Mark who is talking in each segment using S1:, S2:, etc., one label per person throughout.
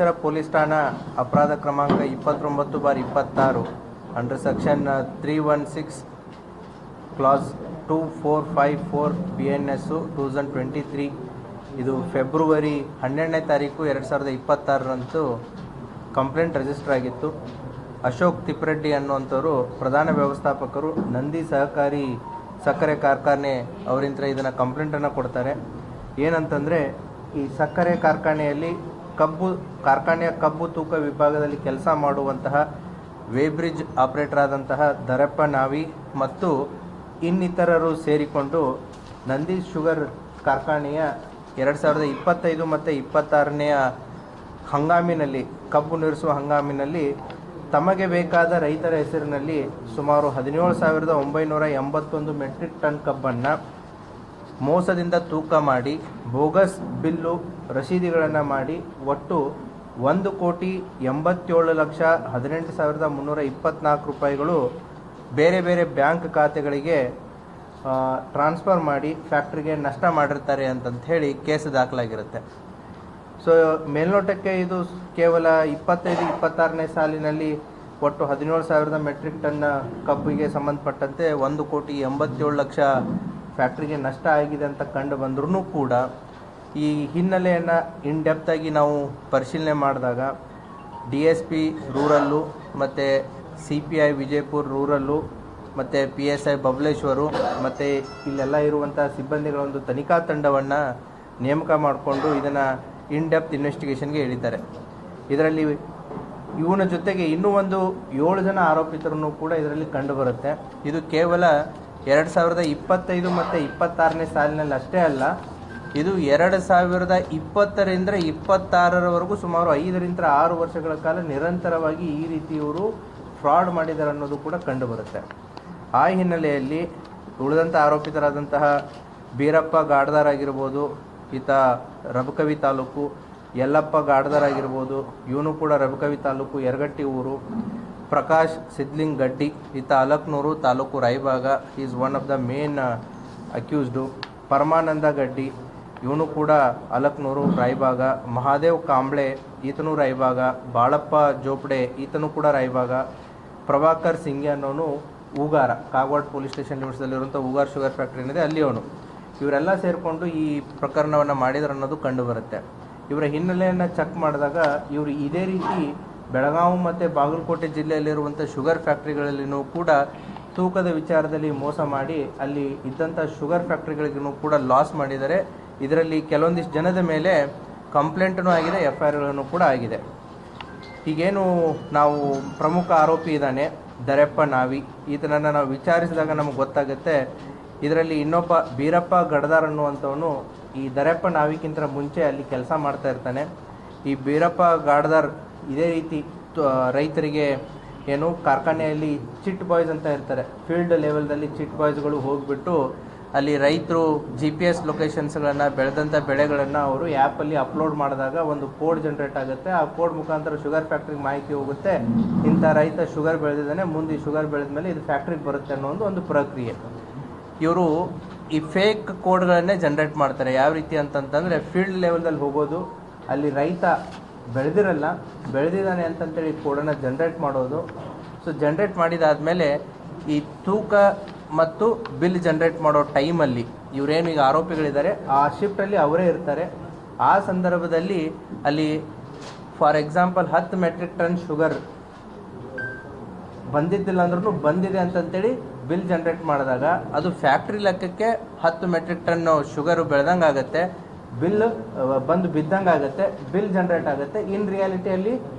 S1: Malleshwara police ಠಾಣಾ ಅಪರಾಧ ಕ್ರಮಾಂಕ 29/26 under section 316 class 2454 BNS 2023 ಇದು ಫೆಬ್ರವರಿ 12ನೇ ತಾರೀಕು 2026ರಂದು ಕಂಪ್ಲೇಂಟ್ ರಿಜಿಸ್ಟರ್ ಆಗಿತ್ತು. ಅಶೋಕ್ ತಿಪ್ಪರೆಡ್ಡಿ ಅನ್ನುವಂಥವರು ಪ್ರಧಾನ ವ್ಯವಸ್ಥಾಪಕರು, ನಂದಿ ಸಹಕಾರಿ ಸಕ್ಕರೆ ಕಾರ್ಖಾನೆ ಅವರಿಂದ ಇದನ್ನು ಕಂಪ್ಲೇಂಟನ್ನು ಕೊಡ್ತಾರೆ. ಏನಂತಂದರೆ, ಈ ಸಕ್ಕರೆ ಕಾರ್ಖಾನೆಯಲ್ಲಿ ಕಾರ್ಖಾನೆಯ ಕಬ್ಬು ತೂಕ ವಿಭಾಗದಲ್ಲಿ ಕೆಲಸ ಮಾಡುವಂತಹ ವೇಬ್ರಿಡ್ಜ್ ಆಪರೇಟರ್ ಆದಂತಹ ದರಪ್ಪ ನಾವಿ ಮತ್ತು ಇನ್ನಿತರರು ಸೇರಿಕೊಂಡು ನಂದಿ ಶುಗರ್ ಕಾರ್ಖಾನೆಯ 2025 ಮತ್ತು 26ನೇ ಹಂಗಾಮಿನಲ್ಲಿ, ಕಬ್ಬು ನಿಲ್ಲಿಸುವ ಹಂಗಾಮಿನಲ್ಲಿ ತಮಗೆ ಬೇಕಾದ ರೈತರ ಹೆಸರಿನಲ್ಲಿ ಸುಮಾರು 17,981 ಮೆಟ್ರಿಕ್ ಟನ್ ಕಬ್ಬನ್ನು ಮೋಸದಿಂದ ತೂಕ ಮಾಡಿ ಬೋಗಸ್ ಬಿಲ್ಲು ರಸೀದಿಗಳನ್ನು ಮಾಡಿ ಒಟ್ಟು 1,87,18,324 ರೂಪಾಯಿಗಳು ಬೇರೆ ಬೇರೆ ಬ್ಯಾಂಕ್ ಖಾತೆಗಳಿಗೆ ಟ್ರಾನ್ಸ್ಫರ್ ಮಾಡಿ ಫ್ಯಾಕ್ಟ್ರಿಗೆ ನಷ್ಟ ಮಾಡಿರ್ತಾರೆ ಅಂತಂತ ಹೇಳಿ ಕೇಸ್ ದಾಖಲಾಗಿರುತ್ತೆ. ಸೊ ಮೇಲ್ನೋಟಕ್ಕೆ ಇದು ಕೇವಲ 25-26ನೇ ಸಾಲಿನಲ್ಲಿ ಒಟ್ಟು 17,000 ಮೆಟ್ರಿಕ್ ಟನ್ ಕಬ್ಬಿಗೆ ಸಂಬಂಧಪಟ್ಟಂತೆ 1,87,00,000 ಫ್ಯಾಕ್ಟ್ರಿಗೆ ನಷ್ಟ ಆಗಿದೆ ಅಂತ ಕಂಡು ಬಂದ್ರೂ ಕೂಡ ಈ ಹಿನ್ನೆಲೆಯನ್ನು ಇನ್ ಡೆಪ್ತಾಗಿ ನಾವು ಪರಿಶೀಲನೆ ಮಾಡಿದಾಗ DSP ರೂರಲ್ಲು ಮತ್ತು CPI ವಿಜಯಪುರ ರೂರಲ್ಲು ಮತ್ತು PSI ಬಬಲೇಶ್ವರು ಮತ್ತು ಇಲ್ಲೆಲ್ಲ ಇರುವಂಥ ಸಿಬ್ಬಂದಿಗಳ ಒಂದು ತನಿಖಾ ತಂಡವನ್ನು ನೇಮಕ ಮಾಡಿಕೊಂಡು ಇದನ್ನು ಇನ್ ಡೆಪ್ತ್ ಇನ್ವೆಸ್ಟಿಗೇಷನ್ಗೆ ಹೇಳಿದ್ದಾರೆ. ಇದರಲ್ಲಿ ಇವನ ಜೊತೆಗೆ ಇನ್ನೂ ಒಂದು 7 ಜನ ಆರೋಪಿತರನ್ನು ಕೂಡ ಇದರಲ್ಲಿ ಕಂಡುಬರುತ್ತೆ. ಇದು ಕೇವಲ 2025 ಮತ್ತು 26ನೇ ಸಾಲಿನಲ್ಲಿ ಅಷ್ಟೇ ಅಲ್ಲ, ಇದು 2020ರಿಂದ 26ರವರೆಗೂ ಸುಮಾರು 5-6 ವರ್ಷಗಳ ಕಾಲ ನಿರಂತರವಾಗಿ ಈ ರೀತಿ ಇವರು ಫ್ರಾಡ್ ಮಾಡಿದ್ದಾರೆ ಅನ್ನೋದು ಕೂಡ ಕಂಡುಬರುತ್ತೆ. ಆ ಹಿನ್ನೆಲೆಯಲ್ಲಿ ಉಳಿದಂಥ ಆರೋಪಿತರಾದಂತಹ ಬೀರಪ್ಪ ಗಾಡ್ದಾರ್ ಆಗಿರ್ಬೋದು, ಈತ ರಬಕವಿ ತಾಲೂಕು, ಯಲ್ಲಪ್ಪ ಗಾಡ್ದಾರ್ ಆಗಿರ್ಬೋದು, ಇವನು ಕೂಡ ರಬಕವಿ ತಾಲೂಕು ಯರಗಟ್ಟಿ ಊರು, ಪ್ರಕಾಶ್ ಸಿದ್ಲಿಂಗ್ ಗಡ್ಡಿ, ಈತ Alaknur taluk Raybag, is one of the main accused. Paramananda Gaddi, ಇವನು ಕೂಡ ಅಲಕ್ನೂರು ರಾಯಬಾಗ, ಮಹಾದೇವ್ ಕಾಂಬ್ಳೆ, ಈತನು ರಾಯಬಾಗ, ಬಾಳಪ್ಪ ಜೋಪಡೆ, ಈತನು ಕೂಡ ರಾಯಬಾಗ, ಪ್ರಭಾಕರ್ ಸಿಂಗ್ ಅನ್ನೋನು ಊಗಾರ, ಕಾಗವಾಡ ಪೊಲೀಸ್ ಸ್ಟೇಷನ್ ಲಿಮಿಟ್ಸಲ್ಲಿರುವಂಥ ಊಗಾರ್ ಶುಗರ್ ಫ್ಯಾಕ್ಟ್ರಿ ಏನಿದೆ ಅಲ್ಲಿ ಅವನು. ಇವರೆಲ್ಲ ಸೇರಿಕೊಂಡು ಈ ಪ್ರಕರಣವನ್ನು ಮಾಡಿದ್ರು ಅನ್ನೋದು ಕಂಡುಬರುತ್ತೆ. ಇವರ ಹಿನ್ನೆಲೆಯನ್ನು ಚೆಕ್ ಮಾಡಿದಾಗ ಇವರು ಇದೇ ರೀತಿ ಬೆಳಗಾವಿ ಮತ್ತು ಬಾಗಲಕೋಟೆ ಜಿಲ್ಲೆಯಲ್ಲಿರುವಂಥ ಶುಗರ್ ಫ್ಯಾಕ್ಟ್ರಿಗಳಲ್ಲಿನೂ ಕೂಡ ತೂಕದ ವಿಚಾರದಲ್ಲಿ ಮೋಸ ಮಾಡಿ ಅಲ್ಲಿ ಇದ್ದಂಥ ಶುಗರ್ ಫ್ಯಾಕ್ಟ್ರಿಗಳಿಗೂ ಕೂಡ ಲಾಸ್ ಮಾಡಿದ್ದಾರೆ. ಇದರಲ್ಲಿ ಕೆಲವೊಂದಿಷ್ಟು ಜನದ ಮೇಲೆ ಕಂಪ್ಲೇಂಟೂ ಆಗಿದೆ, FIRಗಳನ್ನು ಕೂಡ ಆಗಿದೆ. ಈಗೇನು ನಾವು ಪ್ರಮುಖ ಆರೋಪಿ ಇದ್ದಾನೆ ದರಪ್ಪ ನಾವಿ, ಈತನನ್ನು ನಾವು ವಿಚಾರಿಸಿದಾಗ ನಮಗೆ ಗೊತ್ತಾಗುತ್ತೆ ಇದರಲ್ಲಿ ಇನ್ನೊಬ್ಬ ಬೀರಪ್ಪ ಗಡ್ದಾರ್ ಅನ್ನುವಂಥವನು ಈ ದರಪ್ಪ ನಾವಿಕ್ಕಿಂತ ಮುಂಚೆ ಅಲ್ಲಿ ಕೆಲಸ ಮಾಡ್ತಾ ಇರ್ತಾನೆ. ಈ ಬೀರಪ್ಪ ಗಾಡ್ದಾರ್ ಇದೇ ರೀತಿ ರೈತರಿಗೆ ಏನು ಕಾರ್ಖಾನೆಯಲ್ಲಿ ಚಿಟ್ ಬಾಯ್ಸ್ ಅಂತ ಇರ್ತಾರೆ, ಫೀಲ್ಡ್ ಲೆವೆಲ್ದಲ್ಲಿ ಚಿಟ್ ಬಾಯ್ಸ್ಗಳು ಹೋಗಿಬಿಟ್ಟು ಅಲ್ಲಿ ರೈತರು GPS ಲೊಕೇಶನ್ಸ್ಗಳನ್ನು ಬೆಳೆದಂಥ ಬೆಳೆಗಳನ್ನು ಅವರು ಆ್ಯಪಲ್ಲಿ ಅಪ್ಲೋಡ್ ಮಾಡಿದಾಗ ಒಂದು ಕೋಡ್ ಜನ್ರೇಟ್ ಆಗುತ್ತೆ. ಆ ಕೋಡ್ ಮುಖಾಂತರ ಶುಗರ್ ಫ್ಯಾಕ್ಟ್ರಿಗೆ ಮಾಹಿತಿ ಹೋಗುತ್ತೆ, ಇಂಥ ರೈತ ಶುಗರ್ ಬೆಳೆದಿದ್ದಾನೆ, ಮುಂದೆ ಈ ಶುಗರ್ ಬೆಳೆದ ಮೇಲೆ ಇದು ಫ್ಯಾಕ್ಟ್ರಿಗೆ ಬರುತ್ತೆ ಅನ್ನೋ ಒಂದು ಪ್ರಕ್ರಿಯೆ. ಇವರು ಈ ಫೇಕ್ ಕೋಡ್ಗಳನ್ನೇ ಜನ್ರೇಟ್ ಮಾಡ್ತಾರೆ. ಯಾವ ರೀತಿ ಅಂತಂತಂದರೆ ಫೀಲ್ಡ್ ಲೆವೆಲ್ದಲ್ಲಿ ಹೋಗೋದು, ಅಲ್ಲಿ ರೈತ ಬೆಳೆದಿರಲ್ಲ, ಬೆಳೆದಿದ್ದಾನೆ ಅಂತಂತೇಳಿ ಕೋಡನ್ನು ಜನ್ರೇಟ್ ಮಾಡೋದು. ಸೊ ಜನ್ರೇಟ್ ಮಾಡಿದಾದಮೇಲೆ ಈ ತೂಕ ಮತ್ತು ಬಿಲ್ ಜನ್ರೇಟ್ ಮಾಡೋ ಟೈಮಲ್ಲಿ ಇವರೇನು ಈಗ ಆರೋಪಿಗಳಿದ್ದಾರೆ ಆ ಶಿಫ್ಟಲ್ಲಿ ಅವರೇ ಇರ್ತಾರೆ. ಆ ಸಂದರ್ಭದಲ್ಲಿ ಅಲ್ಲಿ for example 10 metric ton sugar ಬಂದಿದ್ದಿಲ್ಲ ಅಂದ್ರೂ ಬಂದಿದೆ ಅಂತಂತೇಳಿ ಬಿಲ್ ಜನ್ರೇಟ್ ಮಾಡಿದಾಗ ಅದು ಫ್ಯಾಕ್ಟ್ರಿ ಲೆಕ್ಕಕ್ಕೆ 10 ಮೆಟ್ರಿಕ್ ಟನ್ ಶುಗರು ಬೆಳೆದಂಗೆ ಆಗುತ್ತೆ, ಬಿಲ್ ಬಂದು ಬಿದ್ದಂಗೆ ಆಗುತ್ತೆ, ಬಿಲ್ ಜನ್ರೇಟ್ ಆಗುತ್ತೆ. ಇನ್ ರಿಯಾಲಿಟಿಯಲ್ಲಿ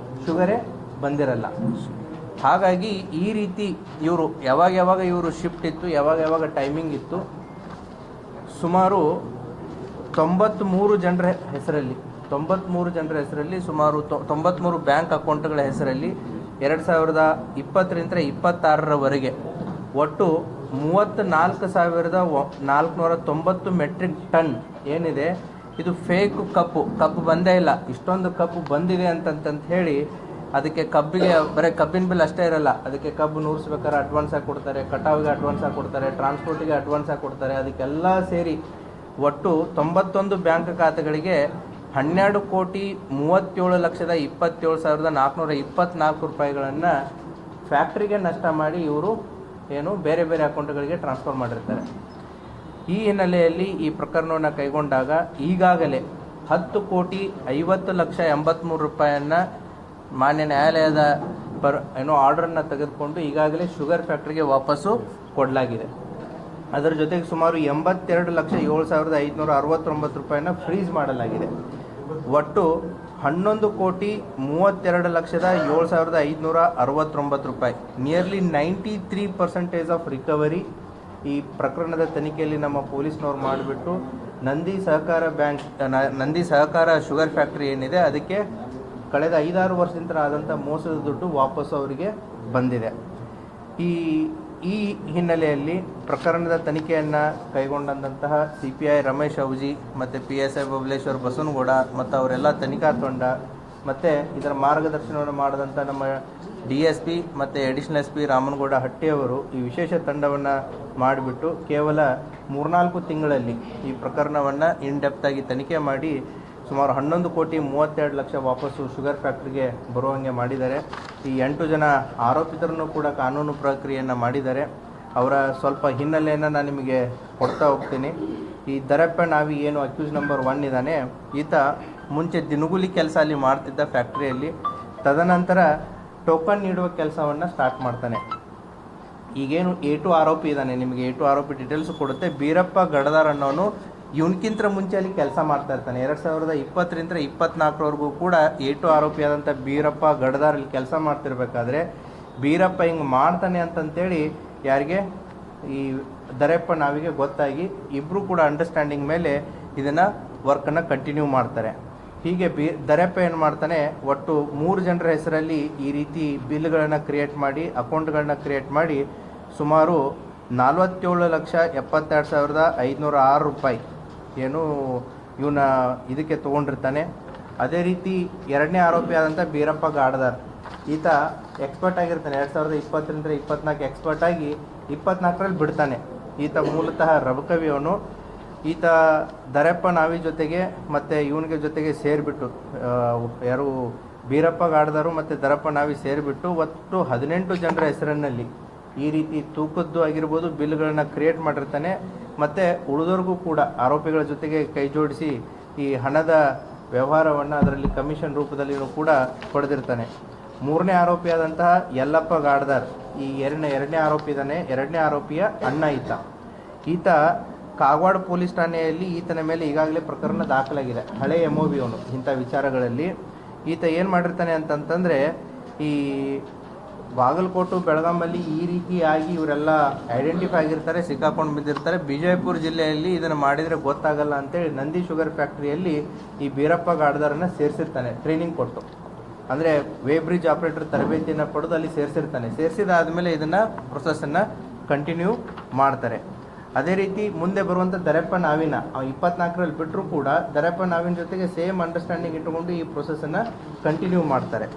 S1: ಶುಗರೇ ಬಂದಿರಲ್ಲ. ಹಾಗಾಗಿ ಈ ರೀತಿ ಇವರು ಯಾವಾಗ ಇವರು ಶಿಫ್ಟ್ ಇತ್ತು, ಯಾವಾಗ ಟೈಮಿಂಗ್ ಇತ್ತು, ಸುಮಾರು 93 ಜನರ ಹೆಸರಲ್ಲಿ ಸುಮಾರು 93 ಬ್ಯಾಂಕ್ ಅಕೌಂಟ್ಗಳ ಹೆಸರಲ್ಲಿ 2020ರಿಂದ 26ರವರೆಗೆ ಒಟ್ಟು 34,490 ಮೆಟ್ರಿಕ್ ಟನ್ ಏನಿದೆ ಇದು ಫೇಕ್ ಕಬ್ಬು ಬಂದೇ ಇಲ್ಲ. ಇಷ್ಟೊಂದು ಕಬ್ಬು ಬಂದಿದೆ ಅಂತಂತ ಹೇಳಿ ಅದಕ್ಕೆ ಕಬ್ಬಿಗೆ ಬರೀ ಕಬ್ಬಿನ ಬಿಲ್ ಅಷ್ಟೇ ಇರಲ್ಲ, ಅದಕ್ಕೆ ಕಬ್ಬು ನೂರಿಸ್ಬೇಕಾದ್ರೆ ಅಡ್ವಾನ್ಸ್ ಆಗಿ ಕೊಡ್ತಾರೆ, ಕಟಾವಿಗೆ ಅಡ್ವಾನ್ಸ್ ಆಗಿ ಕೊಡ್ತಾರೆ, ಟ್ರಾನ್ಸ್ಪೋರ್ಟಿಗೆ ಅಡ್ವಾನ್ಸ್ ಆಗಿ ಕೊಡ್ತಾರೆ. ಅದಕ್ಕೆಲ್ಲ ಸೇರಿ ಒಟ್ಟು 91 ಬ್ಯಾಂಕ್ ಖಾತೆಗಳಿಗೆ 12,37,27,424 ರೂಪಾಯಿಗಳನ್ನು ಫ್ಯಾಕ್ಟ್ರಿಗೆ ನಷ್ಟ ಮಾಡಿ ಇವರು ಏನು ಬೇರೆ ಬೇರೆ ಅಕೌಂಟ್ಗಳಿಗೆ ಟ್ರಾನ್ಸ್ಫರ್ ಮಾಡಿರ್ತಾರೆ. ಈ ಹಿನ್ನೆಲೆಯಲ್ಲಿ ಈ ಪ್ರಕರಣವನ್ನು ಕೈಗೊಂಡಾಗ ಈಗಾಗಲೇ 10,50,83,000 ರೂಪಾಯಿಯನ್ನು ಮಾನ್ಯ ನ್ಯಾಯಾಲಯದ ಆರ್ಡರನ್ನು ತೆಗೆದುಕೊಂಡು ಈಗಾಗಲೇ ಶುಗರ್ ಫ್ಯಾಕ್ಟ್ರಿಗೆ ವಾಪಸ್ಸು ಕೊಡಲಾಗಿದೆ. ಅದರ ಜೊತೆಗೆ ಸುಮಾರು 82,07,569 ರೂಪಾಯಿನ ಫ್ರೀಸ್ ಮಾಡಲಾಗಿದೆ. ಒಟ್ಟು 11,32,07,569 ರೂಪಾಯಿ, ನಿಯರ್ಲಿ 93% ಆಫ್ ರಿಕವರಿ ಈ ಪ್ರಕರಣದ ತನಿಖೆಯಲ್ಲಿ ನಮ್ಮ ಪೊಲೀಸ್ನವ್ರು ಮಾಡಿಬಿಟ್ಟು ನಂದಿ ಸಹಕಾರ ಶುಗರ್ ಫ್ಯಾಕ್ಟ್ರಿ ಏನಿದೆ ಅದಕ್ಕೆ ಕಳೆದ 5-6 ವರ್ಷದಿಂದ ಆದಂಥ ಮೋಸದ ದುಡ್ಡು ವಾಪಸ್ಸು ಅವರಿಗೆ ಬಂದಿದೆ. ಈ ಹಿನ್ನೆಲೆಯಲ್ಲಿ ಪ್ರಕರಣದ ತನಿಖೆಯನ್ನು ಕೈಗೊಂಡಂತಹ CPI ರಮೇಶ್ ಅವಜಿ ಮತ್ತು PSI ಬಬಲೇಶ್ವರ್ ಬಸವನಗೌಡ ಮತ್ತು ಅವರೆಲ್ಲ ತನಿಖಾ ತಂಡ ಮತ್ತು ಇದರ ಮಾರ್ಗದರ್ಶನವನ್ನು ಮಾಡಿದಂಥ ನಮ್ಮ DSP ಮತ್ತು ಅಡಿಷನಲ್ SP ರಾಮನಗೌಡ ಹಟ್ಟಿಯವರು ಈ ವಿಶೇಷ ತಂಡವನ್ನು ಮಾಡಿಬಿಟ್ಟು ಕೇವಲ 3-4 ತಿಂಗಳಲ್ಲಿ ಈ ಪ್ರಕರಣವನ್ನು ಇನ್ಡೆಪ್ತಾಗಿ ತನಿಖೆ ಮಾಡಿ ಸುಮಾರು 11,32,00,000 ವಾಪಸ್ಸು ಶುಗರ್ ಫ್ಯಾಕ್ಟ್ರಿಗೆ ಬರುವಂಗೆ ಮಾಡಿದ್ದಾರೆ. ಈ 8 ಜನ ಆರೋಪಿತರನ್ನು ಕೂಡ ಕಾನೂನು ಪ್ರಕ್ರಿಯೆಯನ್ನು ಮಾಡಿದ್ದಾರೆ. ಅವರ ಸ್ವಲ್ಪ ಹಿನ್ನೆಲೆಯನ್ನು ನಾನು ನಿಮಗೆ ಕೊಡ್ತಾ ಹೋಗ್ತೀನಿ. ಈ ದರಪ್ಪ ನಾವಿ ಏನು ಅಕ್ಯೂಸ್ ನಂಬರ್ 1 ಇದ್ದಾನೆ, ಈತ ಮುಂಚೆ ದಿನಗೂಲಿ ಕೆಲಸ ಅಲ್ಲಿ ಮಾಡ್ತಿದ್ದ ಫ್ಯಾಕ್ಟ್ರಿಯಲ್ಲಿ. ತದನಂತರ ಟೋಕನ್ ನೀಡುವ ಕೆಲಸವನ್ನು ಸ್ಟಾರ್ಟ್ ಮಾಡ್ತಾನೆ. ಈಗೇನು A2 ಆರೋಪಿ ಇದ್ದಾನೆ, ನಿಮಗೆ A2 ಆರೋಪಿ ಡೀಟೇಲ್ಸ್ ಕೊಡುತ್ತೆ. ಬೀರಪ್ಪ ಗಡದಾರ್ ಅನ್ನೋನು ಇವನ್ಕಿಂತ ಮುಂಚೆ ಅಲ್ಲಿ ಕೆಲಸ ಮಾಡ್ತಾ ಇರ್ತಾನೆ. 2020ರಿಂದ 2024ವರೆಗೂ ಕೂಡ A2 ಆರೋಪಿಯಾದಂಥ ಬೀರಪ್ಪ ಗಡದಾರ್ ಇಲ್ಲಿ ಕೆಲಸ ಮಾಡ್ತಿರ್ಬೇಕಾದ್ರೆ ಬೀರಪ್ಪ ಹಿಂಗೆ ಮಾಡ್ತಾನೆ ಅಂತಂತೇಳಿ ಯಾರಿಗೆ ಈ ದರಪ್ಪ ನಾವಿಗೆ ಗೊತ್ತಾಗಿ ಇಬ್ಬರು ಕೂಡ ಅಂಡರ್ಸ್ಟ್ಯಾಂಡಿಂಗ್ ಮೇಲೆ ಇದನ್ನು ವರ್ಕನ್ನು ಕಂಟಿನ್ಯೂ ಮಾಡ್ತಾರೆ. ಹೀಗೆ ದರಪ್ಪ ಏನು ಮಾಡ್ತಾನೆ, ಒಟ್ಟು 3 ಜನರ ಹೆಸರಲ್ಲಿ ಈ ರೀತಿ ಬಿಲ್ಗಳನ್ನು ಕ್ರಿಯೇಟ್ ಮಾಡಿ ಅಕೌಂಟ್ಗಳನ್ನ ಕ್ರಿಯೇಟ್ ಮಾಡಿ ಸುಮಾರು 47,72,506 ರೂಪಾಯಿ ಏನು ಇವನ ಇದಕ್ಕೆ ತೊಗೊಂಡಿರ್ತಾನೆ. ಅದೇ ರೀತಿ ಎರಡನೇ ಆರೋಪಿ ಆದಂಥ ಬೀರಪ್ಪ ಗಾಡದಾರ್, ಈತ ಎಕ್ಸ್ಪರ್ಟ್ ಆಗಿರ್ತಾನೆ. 2020ರಿಂದ 2024 ಎಕ್ಸ್ಪರ್ಟ್ ಆಗಿ 2024ರಲ್ಲಿ ಬಿಡ್ತಾನೆ. ಈತ ಮೂಲತಃ ರಬಕವಿಯವನು. ಈತ ದರಪ್ಪ ನಾವಿ ಜೊತೆಗೆ ಮತ್ತು ಇವನಿಗೆ ಜೊತೆಗೆ ಸೇರಿಬಿಟ್ಟು ಯಾರು ಬೀರಪ್ಪ ಗಾಡದಾರು ಮತ್ತು ದರಪ್ಪ ನಾವಿ ಸೇರಿಬಿಟ್ಟು ಒಟ್ಟು 18 ಜನರ ಹೆಸರಿನಲ್ಲಿ ಈ ರೀತಿ ತೂಕದ್ದು ಆಗಿರ್ಬೋದು ಬಿಲ್ಗಳನ್ನು ಕ್ರಿಯೇಟ್ ಮಾಡಿರ್ತಾನೆ. ಮತ್ತು ಉಳಿದವ್ರಿಗೂ ಕೂಡ ಆರೋಪಿಗಳ ಜೊತೆಗೆ ಕೈ ಜೋಡಿಸಿ ಈ ಹಣದ ವ್ಯವಹಾರವನ್ನು ಅದರಲ್ಲಿ ಕಮಿಷನ್ ರೂಪದಲ್ಲಿಯೂ ಕೂಡ ಪಡೆದಿರ್ತಾನೆ. 3ನೇ ಆರೋಪಿಯಾದಂತಹ ಯಲ್ಲಪ್ಪ ಗಾಡದಾರ್ ಈ ಎರಡನೇ ಆರೋಪಿ ಇದ್ದಾನೆ. 2ನೇ ಆರೋಪಿಯ ಅಣ್ಣ ಈತ ಕಾಗವಾಡ ಪೊಲೀಸ್ ಠಾಣೆಯಲ್ಲಿ ಈತನ ಮೇಲೆ ಈಗಾಗಲೇ ಪ್ರಕರಣ ದಾಖಲಾಗಿದೆ. ಹಳೆ MOB ಅವನು ಇಂಥ ವಿಚಾರಗಳಲ್ಲಿ. ಈತ ಏನು ಮಾಡಿರ್ತಾನೆ ಅಂತಂತಂದರೆ ಈ ಬಾಗಲಕೋಟು ಬೆಳಗಾಮಲ್ಲಿ ಈ ರೀತಿಯಾಗಿ ಇವರೆಲ್ಲ ಐಡೆಂಟಿಫೈ ಆಗಿರ್ತಾರೆ, ಸಿಕ್ಕಾಕೊಂಡು ಬಿದ್ದಿರ್ತಾರೆ. ಬಿಜಾಪುರ ಜಿಲ್ಲೆಯಲ್ಲಿ ಇದನ್ನು ಮಾಡಿದರೆ ಗೊತ್ತಾಗಲ್ಲ ಅಂತೇಳಿ ನಂದಿ ಶುಗರ್ ಫ್ಯಾಕ್ಟ್ರಿಯಲ್ಲಿ ಈ ಬೀರಪ್ಪ ಗಾಡದಾರನ್ನು ಸೇರಿಸಿರ್ತಾನೆ ಟ್ರೈನಿಂಗ್ ಕೊಟ್ಟು. ಅಂದರೆ ವೇ ಬ್ರಿಡ್ಜ್ ಆಪರೇಟರ್ ತರಬೇತಿಯನ್ನು ಪಡೆದು ಅಲ್ಲಿ ಸೇರಿಸಿರ್ತಾನೆ. ಸೇರಿಸಿದಾದ್ಮೇಲೆ ಇದನ್ನು ಪ್ರೊಸೆಸನ್ನು ಕಂಟಿನ್ಯೂ ಮಾಡ್ತಾರೆ. ಅದೇ ರೀತಿ ಮುಂದೆ ಬರುವಂಥ ದರಪ್ಪ ನಾವಿನ 2024ರಲ್ಲಿ ಬಿಟ್ಟರೂ ಕೂಡ ದರಪ್ಪ ನಾವಿನ ಜೊತೆಗೆ ಸೇಮ್ ಅಂಡರ್ಸ್ಟ್ಯಾಂಡಿಂಗ್ ಇಟ್ಟುಕೊಂಡು ಈ ಪ್ರೊಸೆಸನ್ನು ಕಂಟಿನ್ಯೂ ಮಾಡ್ತಾರೆ.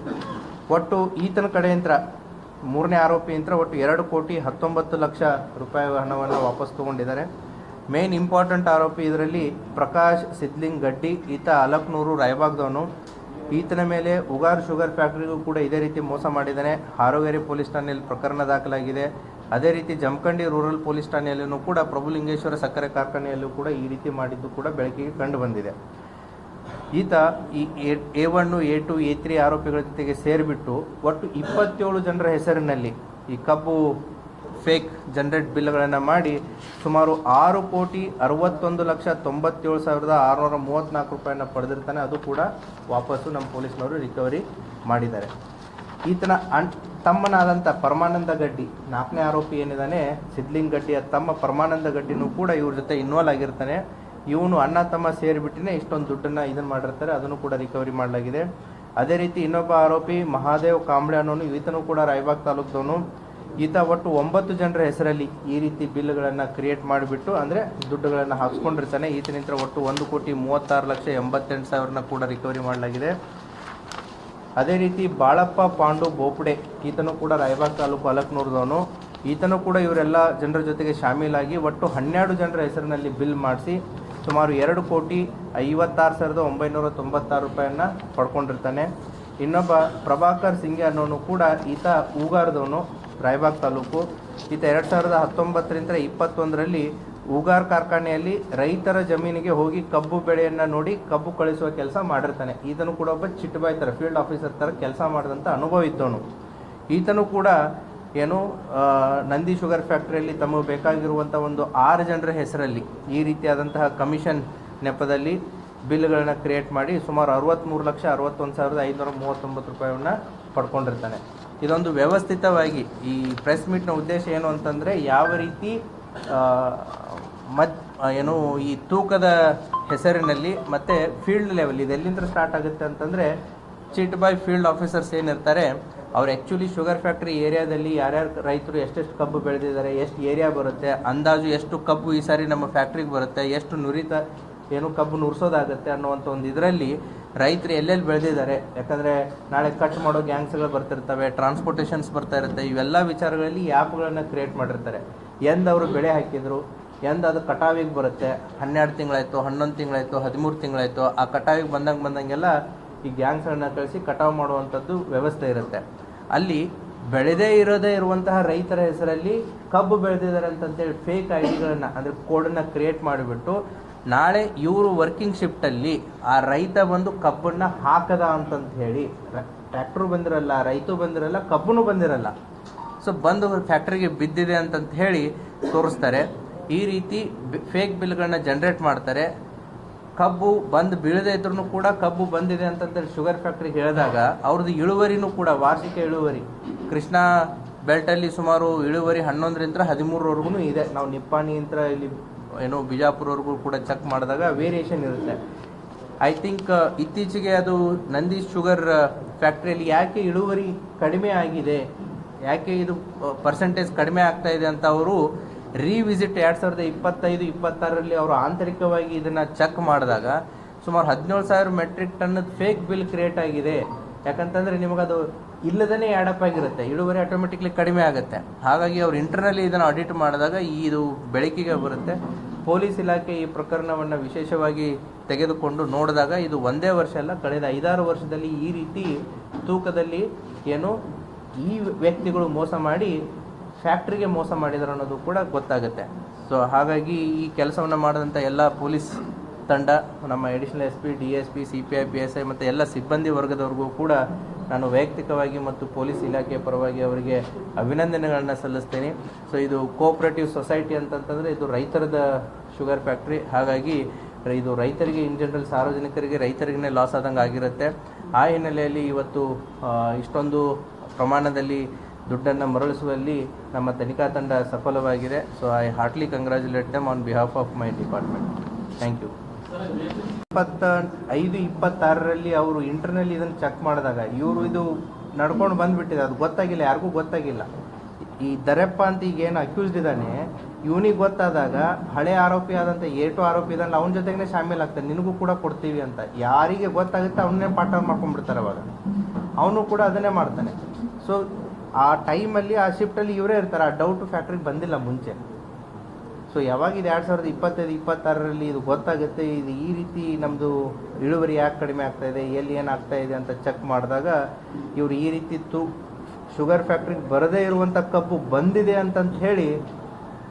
S1: ಒಟ್ಟು ಈತನ ಕಡೆಯಿಂದ 3ನೇ ಆರೋಪಿಯಿಂದ ಒಟ್ಟು 2,19,00,000 ರೂಪಾಯಿ ಹಣವನ್ನು ವಾಪಸ್ ತೊಗೊಂಡಿದ್ದಾರೆ. ಮೇನ್ ಇಂಪಾರ್ಟೆಂಟ್ ಆರೋಪಿ ಇದರಲ್ಲಿ ಪ್ರಕಾಶ್ ಸಿದ್ಲಿಂಗ್ ಗಡ್ಡಿ, ಈತ ಅಲಕ್ನೂರು ರಾಯಬಾಗ್ದವನು. ಈತನ ಮೇಲೆ ಉಗಾರ್ ಶುಗರ್ ಫ್ಯಾಕ್ಟ್ರಿಗೂ ಕೂಡ ಇದೇ ರೀತಿ ಮೋಸ ಮಾಡಿದ್ದಾನೆ. ಹಾರೋಗೇರಿ ಪೊಲೀಸ್ ಠಾಣೆಯಲ್ಲಿ ಪ್ರಕರಣ ದಾಖಲಾಗಿದೆ. ಅದೇ ರೀತಿ ಜಮಖಂಡಿ ರೂರಲ್ ಪೊಲೀಸ್ ಠಾಣೆಯಲ್ಲೂ ಕೂಡ ಪ್ರಭುಲಿಂಗೇಶ್ವರ ಸಕ್ಕರೆ ಕಾರ್ಖಾನೆಯಲ್ಲೂ ಕೂಡ ಈ ರೀತಿ ಮಾಡಿದ್ದು ಕೂಡ ಬೆಳಕಿಗೆ ಕಂಡು ಬಂದಿದೆ. ಈತ ಈ A1, A2, A3 ಆರೋಪಿಗಳ ಜೊತೆಗೆ ಸೇರಿಬಿಟ್ಟು ಒಟ್ಟು 27 ಜನರ ಹೆಸರಿನಲ್ಲಿ ಈ ಕಬ್ಬು ಫೇಕ್ ಜನರೇಟ್ ಬಿಲ್ಗಳನ್ನು ಮಾಡಿ ಸುಮಾರು 6,61,97,634 ರೂಪಾಯಿನ ಪಡೆದಿರ್ತಾನೆ. ಅದು ಕೂಡ ವಾಪಸ್ಸು ನಮ್ಮ ಪೊಲೀಸ್ನವರು ರಿಕವರಿ ಮಾಡಿದ್ದಾರೆ. ಈತನ ತಮ್ಮನಾದಂಥ ಪರಮಾನಂದ ಗಡ್ಡಿ 4ನೇ ಆರೋಪಿ ಏನಿದ್ದಾನೆ ಸಿದ್ಲಿಂಗ್ ಗಡ್ಡಿಯ ತಮ್ಮ ಪರಮಾನಂದ ಗಡ್ಡಿನೂ ಕೂಡ ಇವ್ರ ಜೊತೆ ಇನ್ವಾಲ್ವ್ ಆಗಿರ್ತಾನೆ. ಇವನು ಅಣ್ಣ ತಮ್ಮ ಸೇರಿಬಿಟ್ಟಿನೇ ಇಷ್ಟೊಂದು ದುಡ್ಡನ್ನು ಇದನ್ನು ಮಾಡಿರ್ತಾರೆ. ಅದನ್ನು ಕೂಡ ರಿಕವರಿ ಮಾಡಲಾಗಿದೆ. ಅದೇ ರೀತಿ ಇನ್ನೊಬ್ಬ ಆರೋಪಿ ಮಹಾದೇವ್ ಕಾಂಬ್ಳೆ ಅನ್ನೋನು, ಈತನೂ ಕೂಡ ರಾಯಬಾಗ್ ತಾಲೂಕ್ದವನು. ಈತ ಒಟ್ಟು 9 ಜನರ ಹೆಸರಲ್ಲಿ ಈ ರೀತಿ ಬಿಲ್ಗಳನ್ನು ಕ್ರಿಯೇಟ್ ಮಾಡಿಬಿಟ್ಟು ಅಂದರೆ ದುಡ್ಡುಗಳನ್ನು ಹಾಕ್ಸ್ಕೊಂಡಿರ್ತಾನೆ. ಈತನಿಂದ ಒಟ್ಟು 1,36,88,000 ಕೂಡ ರಿಕವರಿ ಮಾಡಲಾಗಿದೆ. ಅದೇ ರೀತಿ ಬಾಳಪ್ಪ ಪಾಂಡು ಬೋಪಡೆ, ಈತನೂ ಕೂಡ ರಾಯಬಾಗ್ ತಾಲೂಕು ಅಲಕ್ನೂರ್ದವನು. ಈತನೂ ಕೂಡ ಇವರೆಲ್ಲ ಜನರ ಜೊತೆಗೆ ಶಾಮೀಲಾಗಿ ಒಟ್ಟು 12 ಜನರ ಹೆಸರಿನಲ್ಲಿ ಬಿಲ್ ಮಾಡಿಸಿ ಸುಮಾರು 2,56,996 ರೂಪಾಯಿಯನ್ನು ಪಡ್ಕೊಂಡಿರ್ತಾನೆ. ಇನ್ನೊಬ್ಬ ಪ್ರಭಾಕರ್ ಸಿಂಗೆ ಅನ್ನೋನು ಕೂಡ ಈತ ಊಗಾರದವನು, ರಾಯಬಾಗ್ ತಾಲೂಕು. ಈತ 2019ರಿಂದ 21ರಲ್ಲಿ ಊಗಾರ್ ಕಾರ್ಖಾನೆಯಲ್ಲಿ ರೈತರ ಜಮೀನಿಗೆ ಹೋಗಿ ಕಬ್ಬು ಬೆಳೆಯನ್ನು ನೋಡಿ ಕಬ್ಬು ಕಳಿಸುವ ಕೆಲಸ ಮಾಡಿರ್ತಾನೆ. ಈತನು ಕೂಡ ಒಬ್ಬ ಚಿಟ್ಟಬಾಯ್ ಥರ ಫೀಲ್ಡ್ ಆಫೀಸರ್ ಥರ ಕೆಲಸ ಮಾಡಿದಂಥ ಅನುಭವ ಇದ್ದವನು. ಈತನು ಕೂಡ ಏನು ನಂದಿ ಶುಗರ್ ಫ್ಯಾಕ್ಟ್ರಿಯಲ್ಲಿ ತಮಗೆ ಬೇಕಾಗಿರುವಂಥ ಒಂದು 6 ಜನರ ಹೆಸರಲ್ಲಿ ಈ ರೀತಿಯಾದಂತಹ ಕಮಿಷನ್ ನೆಪದಲ್ಲಿ ಬಿಲ್ಗಳನ್ನು ಕ್ರಿಯೇಟ್ ಮಾಡಿ ಸುಮಾರು 63,61,539 ರೂಪಾಯಿಯನ್ನು ಪಡ್ಕೊಂಡಿರ್ತಾನೆ. ಇದೊಂದು ವ್ಯವಸ್ಥಿತವಾಗಿ ಈ ಪ್ರೆಸ್ ಮೀಟ್ನ ಉದ್ದೇಶ ಏನು ಅಂತಂದರೆ ಯಾವ ರೀತಿ ಏನು ಈ ತೂಕದ ಹೆಸರಿನಲ್ಲಿ ಮತ್ತು ಫೀಲ್ಡ್ ಲೆವೆಲ್ ಇದೆಲ್ಲಿಂದ ಸ್ಟಾರ್ಟ್ ಆಗುತ್ತೆ ಅಂತಂದರೆ ಚಿಟ್ ಬಾಯ್ ಫೀಲ್ಡ್ ಆಫೀಸರ್ಸ್ ಏನಿರ್ತಾರೆ ಅವ್ರು ಆ್ಯಕ್ಚುಲಿ ಶುಗರ್ ಫ್ಯಾಕ್ಟ್ರಿ ಏರಿಯಾದಲ್ಲಿ ಯಾರ್ಯಾರು ರೈತರು ಎಷ್ಟೆಷ್ಟು ಕಬ್ಬು ಬೆಳೆದಿದ್ದಾರೆ, ಎಷ್ಟು ಏರಿಯಾ ಬರುತ್ತೆ, ಅಂದಾಜು ಎಷ್ಟು ಕಬ್ಬು ಈ ಸಾರಿ ನಮ್ಮ ಫ್ಯಾಕ್ಟ್ರಿಗೆ ಬರುತ್ತೆ, ಎಷ್ಟು ಏನು ಕಬ್ಬು ನುರಿಸೋದಾಗುತ್ತೆ ಅನ್ನುವಂಥ ಒಂದು ಇದರಲ್ಲಿ ರೈತರು ಎಲ್ಲೆಲ್ಲಿ ಬೆಳೆದಿದ್ದಾರೆ, ಯಾಕಂದರೆ ನಾಳೆ ಕಟ್ ಮಾಡೋ ಗ್ಯಾಂಗ್ಸ್ಗಳು ಬರ್ತಿರ್ತವೆ, ಟ್ರಾನ್ಸ್ಪೋರ್ಟೇಷನ್ಸ್ ಬರ್ತಾ ಇರುತ್ತೆ, ಇವೆಲ್ಲ ವಿಚಾರಗಳಲ್ಲಿ ಆ್ಯಪ್ಗಳನ್ನು ಕ್ರಿಯೇಟ್ ಮಾಡಿರ್ತಾರೆ. ಎಂದು ಅವರು ಬೆಳೆ ಹಾಕಿದರು, ಎಂದು ಅದು ಕಟಾವಿಗೆ ಬರುತ್ತೆ, 12 ತಿಂಗಳಾಯಿತು, 11 ತಿಂಗಳಾಯಿತು, 13 ತಿಂಗಳಾಯಿತು, ಆ ಕಟಾವಿಗೆ ಬಂದಂಗೆಲ್ಲ ಈ ಗ್ಯಾಂಗ್ಸ್ಗಳನ್ನ ಕಳಿಸಿ ಕಟಾವು ಮಾಡುವಂಥದ್ದು ವ್ಯವಸ್ಥೆ ಇರುತ್ತೆ. ಅಲ್ಲಿ ಬೆಳೆದೇ ಇರುವಂತಹ ರೈತರ ಹೆಸರಲ್ಲಿ ಕಬ್ಬು ಬೆಳೆದಿದ್ದಾರೆ ಅಂತಂತೇಳಿ ಫೇಕ್ ಐಡಿಗಳನ್ನು ಅಂದರೆ ಕೋಡನ್ನು ಕ್ರಿಯೇಟ್ ಮಾಡಿಬಿಟ್ಟು ನಾಳೆ ಇವರು ವರ್ಕಿಂಗ್ ಶಿಫ್ಟಲ್ಲಿ ಆ ರೈತ ಬಂದು ಕಬ್ಬನ್ನು ಹಾಕದ ಅಂತಂತ ಹೇಳಿ ಟ್ರ್ಯಾಕ್ಟ್ರು ಬಂದಿರಲ್ಲ, ರೈತ ಬಂದಿರಲ್ಲ, ಕಬ್ಬೂ ಬಂದಿರಲ್ಲ, ಸೊ ಬಂದು ಫ್ಯಾಕ್ಟ್ರಿಗೆ ಬಿದ್ದಿದೆ ಅಂತಂತ ಹೇಳಿ ತೋರಿಸ್ತಾರೆ. ಈ ರೀತಿ ಫೇಕ್ ಬಿಲ್ಗಳನ್ನ ಜನ್ರೇಟ್ ಮಾಡ್ತಾರೆ. ಕಬ್ಬು ಬಂದು ಬೀಳದೇ ಇದ್ರೂ ಕೂಡ ಕಬ್ಬು ಬಂದಿದೆ ಅಂತಂತೇಳಿ ಶುಗರ್ ಫ್ಯಾಕ್ಟ್ರಿಗೆ ಹೇಳಿದಾಗ ಅವ್ರದ್ದು ಇಳುವರಿನೂ ಕೂಡ ವಾರ್ಷಿಕ ಇಳುವರಿ ಕೃಷ್ಣಾ ಬೆಲ್ಟಲ್ಲಿ ಸುಮಾರು ಇಳುವರಿ 11ರಿಂದ 13ವರೆಗೂ ಇದೆ. ನಾವು ನಿಪ್ಪಾಣಿ ಅಂತ ಇಲ್ಲಿ ಏನೋ ಬಿಜಾಪುರವರೆಗೂ ಕೂಡ ಚೆಕ್ ಮಾಡಿದಾಗ ವೇರಿಯೇಷನ್ ಇರುತ್ತೆ. ಐ ಥಿಂಕ್ ಇತ್ತೀಚೆಗೆ ಅದು ನಂದಿ ಶುಗರ್ ಫ್ಯಾಕ್ಟ್ರಿಯಲ್ಲಿ ಯಾಕೆ ಇಳುವರಿ ಕಡಿಮೆ ಆಗಿದೆ, ಯಾಕೆ ಇದು ಪರ್ಸೆಂಟೇಜ್ ಕಡಿಮೆ ಆಗ್ತಾ ಇದೆ ಅಂತ ಅವರು ರೀವಿಸಿಟ್ 2025-26ರಲ್ಲಿ ಅವರು ಆಂತರಿಕವಾಗಿ ಇದನ್ನು ಚೆಕ್ ಮಾಡಿದಾಗ ಸುಮಾರು 17,000 ಮೆಟ್ರಿಕ್ ಟನ್ನದ ಫೇಕ್ ಬಿಲ್ ಕ್ರಿಯೇಟ್ ಆಗಿದೆ. ಯಾಕಂತಂದರೆ ನಿಮಗದು ಇಲ್ಲದೇ ಆ್ಯಡಪ್ ಆಗಿರುತ್ತೆ, ಇಳುವರಿ ಆಟೋಮೆಟಿಕ್ಲಿ ಕಡಿಮೆ ಆಗುತ್ತೆ. ಹಾಗಾಗಿ ಅವ್ರು ಇಂಟರ್ನಲ್ಲಿ ಇದನ್ನು ಆಡಿಟ್ ಮಾಡಿದಾಗ ಇದು ಬೆಳಕಿಗೆ ಬರುತ್ತೆ. ಪೊಲೀಸ್ ಇಲಾಖೆ ಈ ಪ್ರಕರಣವನ್ನು ವಿಶೇಷವಾಗಿ ತೆಗೆದುಕೊಂಡು ನೋಡಿದಾಗ ಇದು ಒಂದೇ ವರ್ಷ ಅಲ್ಲ, ಕಳೆದ 5-6 ವರ್ಷದಲ್ಲಿ ಈ ರೀತಿ ತೂಕದಲ್ಲಿ ಏನು ಈ ವ್ಯಕ್ತಿಗಳು ಮೋಸ ಮಾಡಿ ಫ್ಯಾಕ್ಟ್ರಿಗೆ ಮೋಸ ಮಾಡಿದ್ರು ಅನ್ನೋದು ಕೂಡ ಗೊತ್ತಾಗುತ್ತೆ. ಸೊ ಹಾಗಾಗಿ ಈ ಕೆಲಸವನ್ನು ಮಾಡಿದಂಥ ಎಲ್ಲ ಪೊಲೀಸ್ ತಂಡ, ನಮ್ಮ additional SP, DSP, CPI, PSI ಮತ್ತು ಎಲ್ಲ ಸಿಬ್ಬಂದಿ ವರ್ಗದವ್ರಿಗೂ ಕೂಡ ನಾನು ವೈಯಕ್ತಿಕವಾಗಿ ಮತ್ತು ಪೊಲೀಸ್ ಇಲಾಖೆಯ ಪರವಾಗಿ ಅವರಿಗೆ ಅಭಿನಂದನೆಗಳನ್ನು ಸಲ್ಲಿಸ್ತೇನೆ. ಸೊ ಇದು ಕೋಆಪರೇಟಿವ್ ಸೊಸೈಟಿ ಅಂತಂತಂದರೆ ಇದು ರೈತರದ ಶುಗರ್ ಫ್ಯಾಕ್ಟ್ರಿ. ಹಾಗಾಗಿ ಇದು ರೈತರಿಗೆ ಇನ್ ಜನರಲ್ ಸಾರ್ವಜನಿಕರಿಗೆ ರೈತರಿಗೇ ಲಾಸ್ ಆದಂಗೆ ಆಗಿರುತ್ತೆ. ಆ ಹಿನ್ನೆಲೆಯಲ್ಲಿ ಇವತ್ತು ಇಷ್ಟೊಂದು ಪ್ರಮಾಣದಲ್ಲಿ ದುಡ್ಡನ್ನು ಮರಳಿಸುವಲ್ಲಿ ನಮ್ಮ ತನಿಖಾ ತಂಡ ಸಫಲವಾಗಿದೆ. So I heartily congratulate them on behalf of my department. Thank you. 25-26ರಲ್ಲಿ ಅವರು ಇಂಟರ್ನಲ್ಲಿ ಇದನ್ನು ಚೆಕ್ ಮಾಡಿದಾಗ ಇವರು ಇದು ನಡ್ಕೊಂಡು ಬಂದುಬಿಟ್ಟಿದೆ, ಅದು ಗೊತ್ತಾಗಿಲ್ಲ, ಯಾರಿಗೂ ಗೊತ್ತಾಗಿಲ್ಲ. ಈ ದರೆಪ್ಪ ಅಂತ ಈಗ ಏನು ಅಕ್ಯೂಸ್ಡ್ ಇದ್ದಾನೆ ಇವನಿಗೆ ಗೊತ್ತಾದಾಗ ಹಳೆ ಆರೋಪಿ ಆದಂಥ ಏಟು ಆರೋಪಿ ಇದ್ದಾನೆ ಅವನ ಜೊತೆಗೇ ಶಾಮೀಲ್ ಆಗ್ತಾನೆ, ನಿನಗೂ ಕೂಡ ಕೊಡ್ತೀವಿ ಅಂತ ಯಾರಿಗೆ ಗೊತ್ತಾಗುತ್ತೆ ಅವನ್ನೇ ಪಾರ್ಟ್ನರ್ ಮಾಡ್ಕೊಂಡ್ಬಿಡ್ತಾರೆ. ಅವಾಗ ಅವನು ಕೂಡ ಅದನ್ನೇ ಮಾಡ್ತಾನೆ. ಸೊ ಆ ಟೈಮಲ್ಲಿ ಆ ಶಿಫ್ಟಲ್ಲಿ ಇವರೇ ಇರ್ತಾರೆ, ಆ ಡೌಟು ಫ್ಯಾಕ್ಟ್ರಿಗೆ ಬಂದಿಲ್ಲ ಮುಂಚೆ. ಸೊ ಯಾವಾಗ ಇದು 2025-26ರಲ್ಲಿ ಇದು ಗೊತ್ತಾಗುತ್ತೆ, ಇದು ಈ ರೀತಿ ನಮ್ಮದು ಇಳುವರಿ ಯಾಕೆ ಕಡಿಮೆ ಆಗ್ತಾಯಿದೆ, ಎಲ್ಲಿ ಏನಾಗ್ತಾ ಇದೆ ಅಂತ ಚೆಕ್ ಮಾಡಿದಾಗ ಇವರು ಈ ರೀತಿ ಶುಗರ್ ಫ್ಯಾಕ್ಟ್ರಿಗೆ ಬರದೇ ಇರುವಂಥ ಕಬ್ಬು ಬಂದಿದೆ ಅಂತಂತ ಹೇಳಿ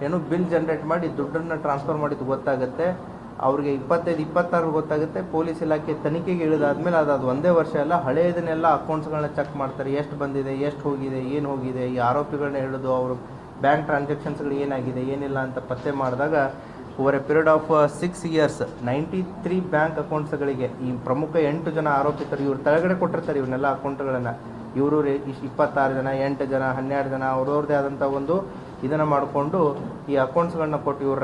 S1: ಏನು ಬಿಲ್ ಜನ್ರೇಟ್ ಮಾಡಿ ದುಡ್ಡನ್ನು ಟ್ರಾನ್ಸ್ಫರ್ ಮಾಡಿದ್ದು ಗೊತ್ತಾಗುತ್ತೆ. ಅವ್ರಿಗೆ 25-26 ಗೊತ್ತಾಗುತ್ತೆ. ಪೊಲೀಸ್ ಇಲಾಖೆ ತನಿಖೆಗೆ ಇಳಿದಾದ್ಮೇಲೆ ಅದು ಒಂದೇ ವರ್ಷ ಅಲ್ಲ, ಹಳೆಯದನ್ನೆಲ್ಲ ಅಕೌಂಟ್ಸ್ಗಳನ್ನ ಚೆಕ್ ಮಾಡ್ತಾರೆ, ಎಷ್ಟು ಬಂದಿದೆ, ಎಷ್ಟು ಹೋಗಿದೆ, ಏನು ಹೋಗಿದೆ, ಈ ಆರೋಪಿಗಳನ್ನ ಹಿಡಿದು ಅವರು ಬ್ಯಾಂಕ್ ಟ್ರಾನ್ಸಾಕ್ಷನ್ಸ್ಗಳು ಏನಾಗಿದೆ ಏನಿಲ್ಲ ಅಂತ ಪತ್ತೆ ಮಾಡಿದಾಗ over a period of 6 years 93 bank ಅಕೌಂಟ್ಸ್ಗಳಿಗೆ ಈ ಪ್ರಮುಖ 8 ಜನ ಆರೋಪಿತರು ಇವ್ರು ತೆಳಗಡೆ ಕೊಟ್ಟಿರ್ತಾರೆ ಇವನ್ನೆಲ್ಲ ಅಕೌಂಟ್ಗಳನ್ನು. ಇವರು 26 ಜನ, 8 ಜನ, 12 ಜನ ಅವ್ರವ್ರದ್ದೇ ಆದಂಥ ಒಂದು ಇದನ್ನು ಮಾಡಿಕೊಂಡು ಈ ಅಕೌಂಟ್ಸ್ಗಳನ್ನ ಕೊಟ್ಟು ಇವ್ರು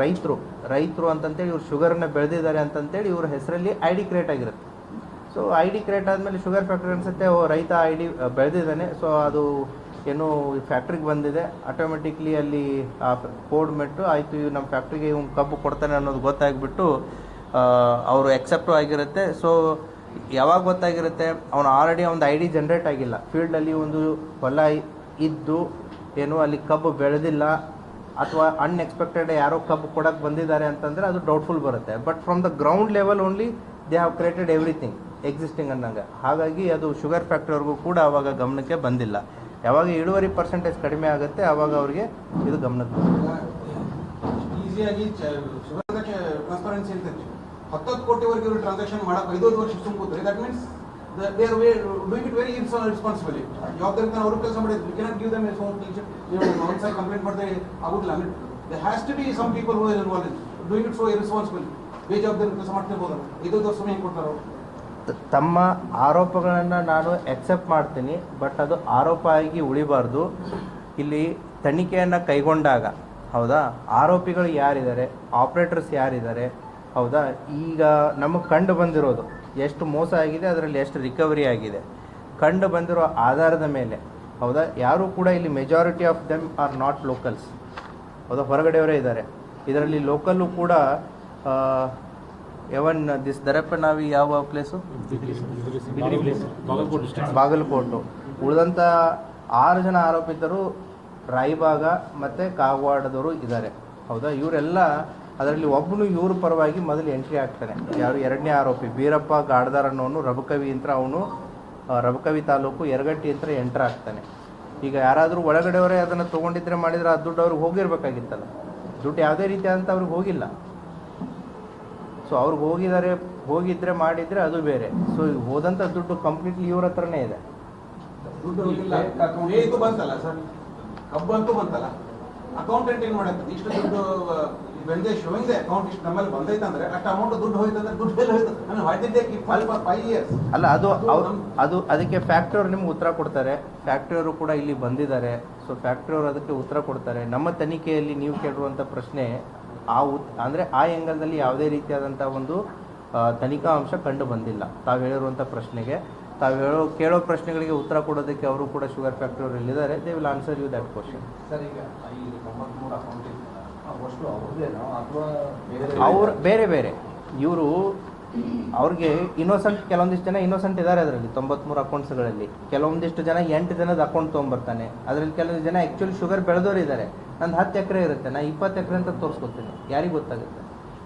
S1: ರೈತರು ಅಂತಂತೇಳಿ ಇವ್ರು ಶುಗರನ್ನ ಬೆಳೆದಿದ್ದಾರೆ ಅಂತಂತೇಳಿ ಇವ್ರ ಹೆಸರಲ್ಲಿ ID ಕ್ರಿಯೇಟ್ ಆಗಿರುತ್ತೆ. ಸೊ ID ಕ್ರಿಯೇಟ್ ಆದಮೇಲೆ ಶುಗರ್ ಫ್ಯಾಕ್ಟ್ರಿ ಅನಿಸುತ್ತೆ ರೈತ ID ಬೆಳೆದಿದ್ದಾನೆ, ಸೊ ಅದು ಏನು ಫ್ಯಾಕ್ಟ್ರಿಗೆ ಬಂದಿದೆ, ಆಟೋಮೆಟಿಕ್ಲಿ ಅಲ್ಲಿ ಆ ಕೋಡ್ ಮೆಟ್ಟು ಆಯಿತು ಇವು ನಮ್ಮ ಫ್ಯಾಕ್ಟ್ರಿಗೆ ಇವ್ನು ಕಬ್ಬು ಕೊಡ್ತಾನೆ ಅನ್ನೋದು ಗೊತ್ತಾಗ್ಬಿಟ್ಟು ಅವರು ಎಕ್ಸೆಪ್ಟು ಆಗಿರುತ್ತೆ. ಸೊ ಯಾವಾಗ ಗೊತ್ತಾಗಿರುತ್ತೆ, ಅವನು ಆಲ್ರೆಡಿ ಒಂದು ID ಜನ್ರೇಟ್ ಆಗಿಲ್ಲ, ಫೀಲ್ಡಲ್ಲಿ ಒಂದು ಹೊಲ ಇದ್ದು ಏನು ಅಲ್ಲಿ ಕಬ್ಬು ಬೆಳೆದಿಲ್ಲ, ಅಥವಾ ಅನ್ಎಕ್ಸ್ಪೆಕ್ಟೆಡ್ ಯಾರೋ ಕಬ್ಬು ಕೊಡಕ್ಕೆ ಬಂದಿದ್ದಾರೆ ಅಂತಂದರೆ ಅದು ಡೌಟ್ಫುಲ್ ಬರುತ್ತೆ. But from the ground level only they have created everything existing ಅನ್ನಂಗೆ. ಹಾಗಾಗಿ ಅದು ಶುಗರ್ ಫ್ಯಾಕ್ಟ್ರಿವರೆಗೂ ಕೂಡ ಆವಾಗ ಗಮನಕ್ಕೆ ಬಂದಿಲ್ಲ. ಯಾವಾಗ ಇಳುವರಿ ಪರ್ಸೆಂಟೇಜ್ ಕಡಿಮೆ ಆಗುತ್ತೆ ಆವಾಗ ಅವರಿಗೆ ಇದು ಗಮನಕ್ಕೆ ಬರುತ್ತೆ.
S2: ಈಸಿಯಾಗಿ ಶುಗರ್ ಟ್ರಾನ್ಸ್ಪರೆನ್ಸಿ ಅಂತ 10 ಕೋಟಿವರೆಗೆ ಇವರು ಟ್ರಾನ್ಸಾಕ್ಷನ್ ಮಾಡಕ್ಕೆ 5 ವರ್ಷ ಸುಮ್ಮ ಕೂತ್ರೆ that means they are doing it very irresponsibly. ಜವಾಬ್ದಾರಿತ ಅವರು ಕೆಲಸ ಮಾಡಿದ್ರು. We cannot give them a phone one side complaint ಮಾಡಿದ್ರೆ ಆಗುದಿಲ್ಲ. There has to be some people who are involved in doing it so irresponsibly. ಬೇಜವಾಬ್ದಾರಿ ಕೆಲಸ ಮಾಡ್ತಿರ್ಬೋದಲ್ಲ, 5 ವರ್ಷ ಸಮಯ ಕೊಡ್ತಾರ ಅವರು.
S1: ತಮ್ಮ ಆರೋಪಗಳನ್ನು ನಾನು ಎಕ್ಸೆಪ್ಟ್ ಮಾಡ್ತೀನಿ, ಬಟ್ ಅದು ಆರೋಪ ಆಗಿ ಉಳಿಬಾರ್ದು. ಇಲ್ಲಿ ತನಿಖೆಯನ್ನು ಕೈಗೊಂಡಾಗ ಹೌದಾ, ಆರೋಪಿಗಳು ಯಾರಿದ್ದಾರೆ, ಆಪ್ರೇಟರ್ಸ್ ಯಾರಿದ್ದಾರೆ ಹೌದಾ, ಈಗ ನಮಗೆ ಕಂಡು ಬಂದಿರೋದು ಎಷ್ಟು ಮೋಸ ಆಗಿದೆ, ಅದರಲ್ಲಿ ಎಷ್ಟು ರಿಕವರಿ ಆಗಿದೆ ಕಂಡು ಬಂದಿರೋ ಆಧಾರದ ಮೇಲೆ ಹೌದಾ, ಯಾರೂ ಕೂಡ ಇಲ್ಲಿ majority of them are not locals ಹೌದಾ, ಹೊರಗಡೆಯವರೇ ಇದ್ದಾರೆ. ಇದರಲ್ಲಿ ಲೋಕಲ್ಲು ಕೂಡ ಎವನ್ ದಿಸ್ ದರಪ್ಪನಾವಿ ಯಾವ ಪ್ಲೇಸು, ಬಾಗಲಕೋಟು. ಉಳಿದಂಥ 6 ಜನ ಆರೋಪಿತರು ರಾಯಬಾಗ ಮತ್ತು ಕಾಗವಾಡದವರು ಇದ್ದಾರೆ ಹೌದಾ. ಇವರೆಲ್ಲ ಅದರಲ್ಲಿ ಒಬ್ಬನು ಇವ್ರ ಪರವಾಗಿ ಮೊದಲು ಎಂಟ್ರಿ ಆಗ್ತಾನೆ. ಯಾರು 2ನೇ ಆರೋಪಿ ಬೀರಪ್ಪ ಗಾಡ್ದಾರ್ ಅನ್ನೋನು ರಬಕವಿ ಅಂತ, ಅವನು ರಬಕವಿ ತಾಲೂಕು ಯರಗಟ್ಟಿ ಅಂತ ಎಂಟ್ರ್ ಆಗ್ತಾನೆ. ಈಗ ಯಾರಾದರೂ ಒಳಗಡೆಯವರೇ ಅದನ್ನು ತೊಗೊಂಡಿದ್ರೆ ಮಾಡಿದರೆ ಆ ದುಡ್ಡು ಅವ್ರಿಗೆ ಹೋಗಿರ್ಬೇಕಾಗಿತ್ತಲ್ಲ. ದುಡ್ಡು ಯಾವುದೇ ರೀತಿ ಅಂತ ಅವ್ರಿಗೆ ಹೋಗಿಲ್ಲ. ಸೊ ಅವ್ರಿಗೆ ಹೋಗಿದ್ರೆ ಮಾಡಿದರೆ ಅದು ಬೇರೆ. ಸೊ ಹೋದಂಥ ದುಡ್ಡು ಕಂಪ್ಲೀಟ್ಲಿ ಇವ್ರ ಹತ್ರನೇ ಇದೆ.
S2: ದುಡ್ಡು ಇದು ಬಂತಲ್ಲ ಸರ್, ಕಬ್ಬು ಅಂತೂ ಬಂತಲ್ಲ, ಅಕೌಂಟೆಂಟ್ ಏನು ಮಾಡತ್ತೆ ಇಷ್ಟು ದುಡ್ಡು when they showing the account ಇಷ್ಟು ನಮ್ಮಲ್ಲಿ ಬಂದೈತೆ ಅಂದ್ರೆ ಅಷ್ಟು ಅಮೌಂಟ್ ದುಡ್ಡು ಹೋಯ್ತಂದ್ರೆ ದುಡ್ಡು ಎಲ್ಲಿ ಹೋಯ್ತು, ನಾನು why did they keep file for 5 years?
S1: ಅಲ್ಲ ಅದು ಅದಕ್ಕೆ ಫ್ಯಾಕ್ಟ್ರಿ ಅವರು ನಿಮ್ಗೆ ಉತ್ತರ ಕೊಡ್ತಾರೆ. ಫ್ಯಾಕ್ಟ್ರಿ ಅವರು ಕೂಡ ಇಲ್ಲಿ ಬಂದಿದ್ದಾರೆ. ಸೊ ಫ್ಯಾಕ್ಟ್ರಿ ಅವರು ಅದಕ್ಕೆ ಉತ್ತರ ಕೊಡ್ತಾರೆ. ನಮ್ಮ ತನಿಖೆಯಲ್ಲಿ ನೀವು ಕೇಳಿರುವಂಥ ಪ್ರಶ್ನೆ ಅಂದರೆ ಆ ಆ್ಯಂಗಲ್ನಲ್ಲಿ ಯಾವುದೇ ರೀತಿಯಾದಂಥ ಒಂದು ತನಿಖಾ ಅಂಶ ಕಂಡು ಬಂದಿಲ್ಲ. ತಾವು ಹೇಳಿರುವಂಥ ಪ್ರಶ್ನೆಗೆ, ತಾವು ಕೇಳೋ ಪ್ರಶ್ನೆಗಳಿಗೆ ಉತ್ತರ ಕೊಡೋದಕ್ಕೆ ಅವರು ಕೂಡ ಶುಗರ್ ಫ್ಯಾಕ್ಟ್ರಿ ಅವರು ಇಲ್ಲಿದ್ದಾರೆ. They will answer you that question.
S2: Sir, ಈಗ ಈ 93 ಅಕೌಂಟ್ ಅಷ್ಟು ಅವ್ರದ್ದೇನೋ ಅಥವಾ
S1: ಅವ್ರು ಬೇರೆ ಇವರು ಅವ್ರಿಗೆ ಇನ್ನೋಸೆಂಟ್, ಕೆಲವೊಂದಿಷ್ಟು ಜನ ಇನ್ನೋಸೆಂಟ್ ಇದ್ದಾರೆ. ಅದರಲ್ಲಿ 93 ಅಕೌಂಟ್ಸ್ಗಳಲ್ಲಿ ಕೆಲವೊಂದಿಷ್ಟು ಜನ 8 ಜನದ ಅಕೌಂಟ್ ತೊಗೊಂಬರ್ತಾನೆ. ಅದರಲ್ಲಿ ಕೆಲವೊಂದು ಜನ ಆ್ಯಕ್ಚುಲಿ ಶುಗರ್ ಬೆಳೆದವರು ಇದ್ದಾರೆ. ನಂದು 10 ಎಕರೆ ಇರುತ್ತೆ, ನಾನು 20 ಎಕರೆ ಅಂತ ತೋರಿಸ್ಕೊತೀನಿ, ಯಾರಿಗೆ ಗೊತ್ತಾಗುತ್ತೆ.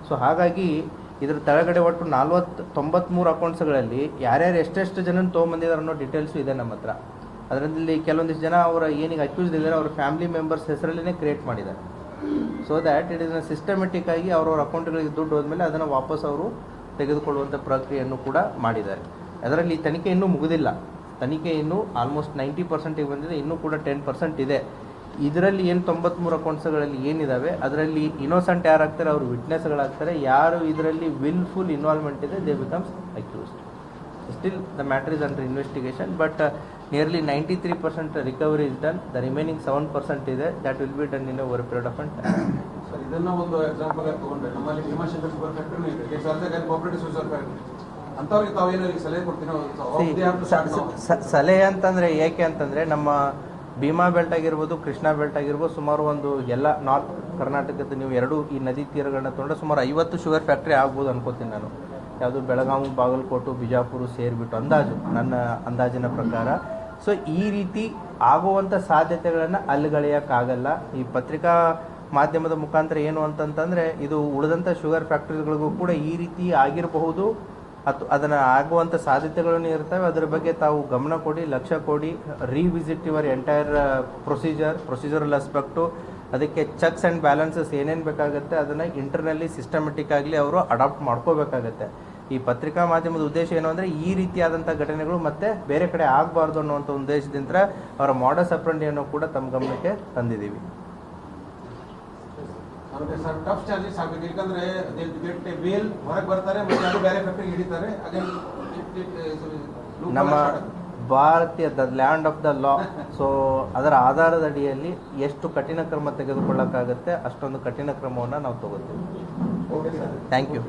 S1: ಸೊ ಹಾಗಾಗಿ ಇದ್ರ ಕೆಳಗಡೆ ಒಟ್ಟು 93 ಅಕೌಂಟ್ಸ್ಗಳಲ್ಲಿ ಯಾರ್ಯಾರು ಎಷ್ಟೆಷ್ಟು ಜನ ತೊಗೊಂಬಂದಿದ್ದಾರೆ ಅನ್ನೋ ಡೀಟೇಲ್ಸು ಇದೆ ನಮ್ಮ ಹತ್ರ. ಅದರಲ್ಲಿ ಕೆಲವೊಂದಿಷ್ಟು ಜನ ಅವರ ಏನೀಗ ಅಕ್ಯೂಸ್ಡ್ ಇದ್ದಾರೆ ಅವ್ರ ಫ್ಯಾಮಿಲಿ ಮೆಂಬರ್ಸ್ ಹೆಸರಲ್ಲೇ ಕ್ರಿಯೇಟ್ ಮಾಡಿದ್ದಾರೆ. So that it is systematic ಆಗಿ ಅವ್ರವ್ರ ಅಕೌಂಟ್ಗಳಿಗೆ ದುಡ್ಡು ಹೋದ್ಮೇಲೆ ಅದನ್ನು ವಾಪಸ್ ಅವರು ತೆಗೆದುಕೊಳ್ಳುವಂಥ ಪ್ರಕ್ರಿಯೆಯನ್ನು ಕೂಡ ಮಾಡಿದ್ದಾರೆ. ಅದರಲ್ಲಿ ತನಿಖೆ ಇನ್ನೂ ಮುಗಿದಿಲ್ಲ. ತನಿಖೆ ಇನ್ನೂ ಆಲ್ಮೋಸ್ಟ್ 90% ಬಂದಿದೆ. ಇನ್ನೂ ಕೂಡ 10% ಇದೆ. ಇದರಲ್ಲಿ ಏನು 93 ಅಕೌಂಟ್ಸ್ಗಳಲ್ಲಿ ಏನಿದ್ದಾವೆ ಅದರಲ್ಲಿ ಇನ್ನೋಸೆಂಟ್ ಯಾರಾಗ್ತಾರೆ, ಅವರು ವಿಟ್ನೆಸ್ಗಳಾಗ್ತಾರೆ. ಯಾರು ಇದರಲ್ಲಿ ವಿಲ್ಫುಲ್ ಇನ್ವಾಲ್ವ್ಮೆಂಟ್ ಇದೆ they becomes accused. Still the matter is under investigation, but nearly 93% recovery is done. The remaining 7% ಇದೆ, that will be done in over period of time.
S2: Sir, ಇದನ್ನ ಒಂದು ಎಕ್ಸಾಂಪಲ್ ಆಗಿ ತಗೊಂಡ್ರೆ ನಮ್ಮಲ್ಲಿ ಭೀಮಾಶಂಕರ್ ಶುಗರ್ ಫ್ಯಾಕ್ಟರಿ ಇದೆ, it's also cooperative sugar factory. ಅಂಥವ್ರಿಗೆ ತಾವೇನೋ ಸಲಹೆ ಕೊಡ್ತೀನೋ?
S1: ಸಲಹೆ ಅಂತಂದರೆ ಏಕೆ ಅಂತಂದರೆ ನಮ್ಮ ಭೀಮಾ ಬೆಲ್ಟ್ ಆಗಿರ್ಬೋದು, ಕೃಷ್ಣಾ ಬೆಲ್ಟ್ ಆಗಿರ್ಬೋದು, ಸುಮಾರು ಒಂದು ಎಲ್ಲ ನಾರ್ತ್ ಕರ್ನಾಟಕದ ನೀವು ಎರಡೂ ಈ ನದಿ ತೀರಗಳನ್ನ ತೊಗೊಂಡ್ರೆ ಸುಮಾರು 50 ಶುಗರ್ ಫ್ಯಾಕ್ಟ್ರಿ ಆಗ್ಬೋದು ಅನ್ಕೋತೀನಿ ನಾನು. ಯಾವುದು ಬೆಳಗಾವಿ, ಬಾಗಲಕೋಟೆ, ಬಿಜಾಪುರ ಸೇರಿಬಿಟ್ಟು ನನ್ನ ಅಂದಾಜಿನ ಪ್ರಕಾರ. ಸೊ ಈ ರೀತಿ ಆಗುವಂಥ ಸಾಧ್ಯತೆಗಳನ್ನು ಅಲ್ಲಿಗಳೆಯೋಕ್ಕಾಗಲ್ಲ. ಈ ಪತ್ರಿಕಾ ಮಾಧ್ಯಮದ ಮುಖಾಂತರ ಏನು ಅಂತಂತಂದರೆ ಇದು ಉಳಿದಂಥ ಶುಗರ್ ಫ್ಯಾಕ್ಟ್ರಿಗಳಿಗೂ ಕೂಡ ಈ ರೀತಿ ಆಗಿರಬಹುದು, ಅದನ್ನು ಆಗುವಂಥ ಸಾಧ್ಯತೆಗಳನ್ನು ಇರ್ತವೆ. ಅದರ ಬಗ್ಗೆ ತಾವು ಗಮನ ಕೊಡಿ, ಲಕ್ಷ್ಯ ಕೊಡಿ. Revisit your entire procedural aspect, ಅದಕ್ಕೆ ಚೆಕ್ಸ್ ಆ್ಯಂಡ್ ಬ್ಯಾಲೆನ್ಸಸ್ ಏನೇನು ಬೇಕಾಗುತ್ತೆ ಅದನ್ನು ಇಂಟರ್ನಲ್ಲಿ ಸಿಸ್ಟಮೆಟಿಕ್ ಆಗಲಿ ಅವರು ಅಡಾಪ್ಟ್ ಮಾಡ್ಕೋಬೇಕಾಗತ್ತೆ. ಈ ಪತ್ರಿಕಾ ಮಾಧ್ಯಮದ ಉದ್ದೇಶ ಏನು ಅಂದರೆ ಈ ರೀತಿಯಾದಂಥ ಘಟನೆಗಳು ಮತ್ತೆ ಬೇರೆ ಕಡೆ ಆಗಬಾರ್ದು ಅನ್ನುವಂಥ ಉದ್ದೇಶದಿಂದ ಅವರ ಮಾಡಸ್ ಅಪ್ರೆಂಡಿಯನ್ನು ಕೂಡ ತಮ್ಮ ಗಮನಕ್ಕೆ ತಂದಿದ್ದೀವಿ.
S2: ಸರ್, ಟಫ್ ಚಾರ್ಜಸ್ ಆಗಬೇಕು, ಯಾಕಂದ್ರೆ ಬೇಲ್ ಹೊರಗೆ ಬರ್ತಾರೆ ಮತ್ತೆ ಅದು ಬೇರೆ ಫ್ಯಾಕ್ಟರಿ ಹಿಡಿತಾರೆ.
S1: ನಮ್ಮ ಭಾರತೀಯ the land of the law. So ಅದರ ಆಧಾರದ ಅಡಿಯಲ್ಲಿ ಎಷ್ಟು ಕಠಿಣ ಕ್ರಮ ತೆಗೆದುಕೊಳ್ಳೋಕ್ಕಾಗುತ್ತೆ ಅಷ್ಟೊಂದು ಕಠಿಣ ಕ್ರಮವನ್ನು ನಾವು ತಗೋತೀವಿ. Thank you.